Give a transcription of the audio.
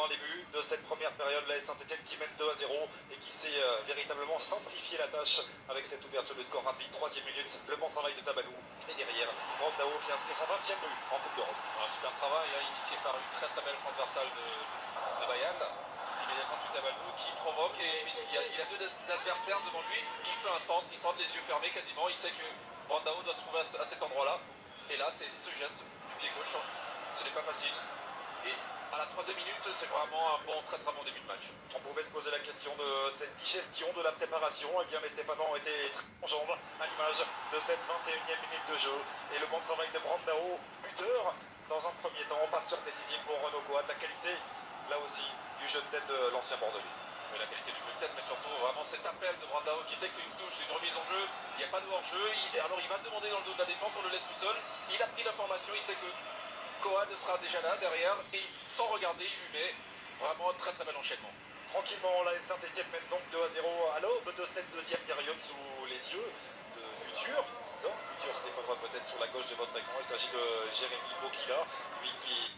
un début de cette première période, l'AS Saint-Etienne qui mène 2-0 et qui s'est véritablement simplifié la tâche avec cette ouverture de score rapide. 3e minute, le bon travail de Tabanou et derrière Brandao qui inscrit son 20e but en Coupe d'Europe. Un super travail initié par une très belle transversale de Bayal. Immédiatement tout Tabanou qui provoque et il a deux adversaires devant lui. Il fait un centre, il centre les yeux fermés quasiment. Il sait que Brandao doit se trouver à cet endroit-là. Et là, c'est ce geste du pied gauche. Ce n'est pas facile. Et à la 3e minute, c'est vraiment un très bon début de match. On pouvait se poser la question de cette digestion de la préparation. Eh bien, les Stéphanois ont été très en jambes à l'image de cette 21e minute de jeu. Et le bon travail de Brandao, buteur, dans un premier temps, passeur décisif pour Renaud Coad. La qualité, là aussi, du jeu de tête de l'ancien Bordelais. Oui, la qualité du jeu de tête, mais surtout vraiment cet appel de Brandao qui sait que c'est une touche, c'est une remise en jeu. Il n'y a pas de hors-jeu. Alors il va demander dans le dos de la défense, on le laisse tout seul. Il a pris l'information, il sait que Coad sera déjà là derrière et sans regarder, il lui met vraiment un très bel enchaînement. Tranquillement, la Saint-Etienne mène donc 2-0 à l'aube de cette deuxième période sous les yeux de Futur. Donc Futur Stéphanois peut-être sur la gauche de votre écran. Il s'agit de Jérémy Bokila, lui qui